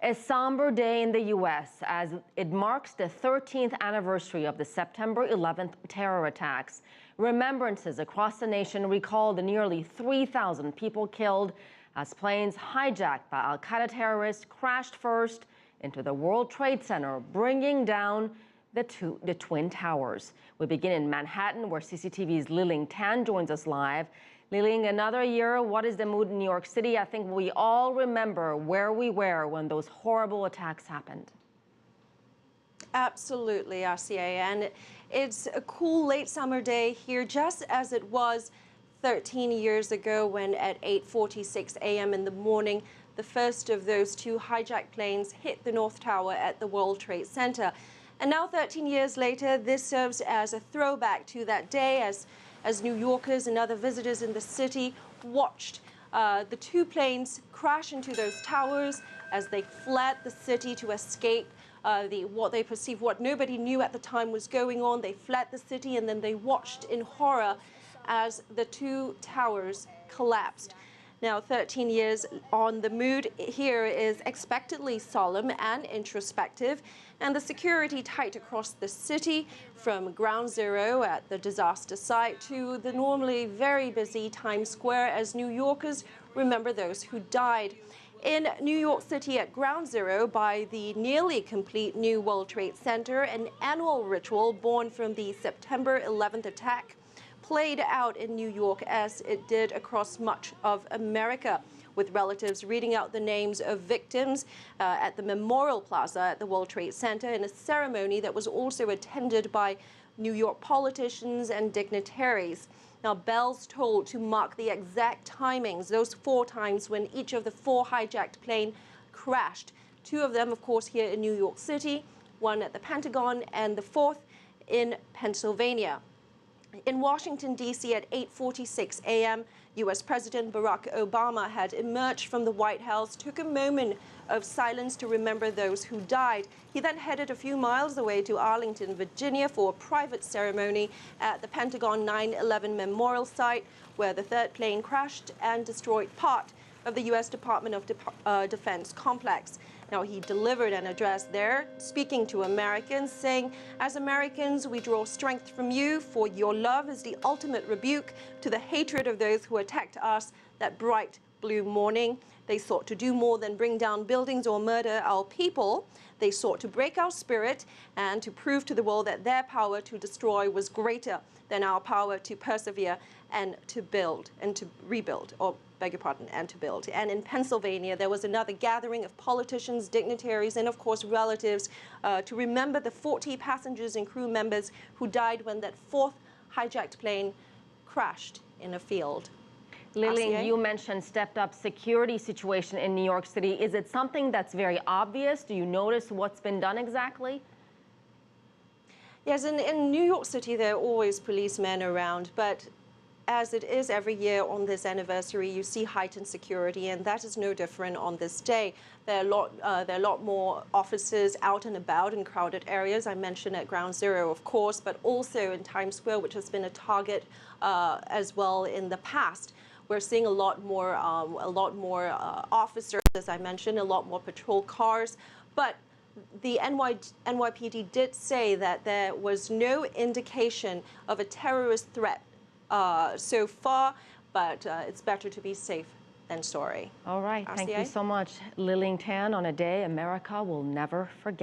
A somber day in the U.S. as it marks the 13th anniversary of the September 11th terror attacks. Remembrances across the nation recall the nearly 3,000 people killed as planes hijacked by al-Qaeda terrorists crashed first into the World Trade Center, bringing down the Twin Towers. We begin in Manhattan, where CCTV's Liling Tan joins us live. Liling, another year, what is the mood in New York City? I think we all remember where we were when those horrible attacks happened. Absolutely, RCA, and it's a cool late summer day here, just as it was 13 years ago when at 8:46 a.m. in the morning, the first of those two hijacked planes hit the North Tower at the World Trade Center. And now 13 years later, this serves as a throwback to that day as New Yorkers and other visitors in the city watched the two planes crash into those towers as they fled the city to escape what they perceived, what nobody knew at the time was going on. They fled the city and then they watched in horror as the two towers collapsed. Now, 13 years on, the mood here is expectedly solemn and introspective, and the security tight across the city, from ground zero at the disaster site to the normally very busy Times Square as New Yorkers remember those who died. In New York City at ground zero by the nearly complete new World Trade Center, an annual ritual born from the September 11th attack played out in New York as it did across much of America, with relatives reading out the names of victims at the Memorial Plaza at the World Trade Center in a ceremony that was also attended by New York politicians and dignitaries. Now, bells tolled to mark the exact timings, those 4 times when each of the 4 hijacked planes crashed. 2 of them, of course, here in New York City, 1 at the Pentagon, and the 4th in Pennsylvania. In Washington, D.C. at 8:46 a.m., U.S. President Barack Obama had emerged from the White House, took a moment of silence to remember those who died. He then headed a few miles away to Arlington, Virginia for a private ceremony at the Pentagon 9/11 Memorial Site, where the 3rd plane crashed and destroyed part of the U.S. Department of Defense complex. Now, he delivered an address there, speaking to Americans, saying, "As Americans, we draw strength from you, for your love is the ultimate rebuke to the hatred of those who attacked us that bright blue morning. They sought to do more than bring down buildings or murder our people. They sought to break our spirit and to prove to the world that their power to destroy was greater than our power to persevere and to build and to rebuild, or beg your pardon, and to build." And in Pennsylvania, there was another gathering of politicians, dignitaries, and of course relatives to remember the 40 passengers and crew members who died when that 4th hijacked plane crashed in a field. Liling, you mentioned stepped-up security situation in New York City. Is it something that's very obvious? Do you notice what's been done exactly? Yes, in New York City, there are always policemen around, but as it is every year on this anniversary, you see heightened security, and that is no different on this day. There are a lot more officers out and about in crowded areas. I mentioned at Ground Zero, of course, but also in Times Square, which has been a target as well in the past. We're seeing a lot more officers, as I mentioned, a lot more patrol cars, but the NYPD did say that there was no indication of a terrorist threat so far, but it's better to be safe than sorry. All right. Thank you so much, Liling Tan, on a day America will never forget.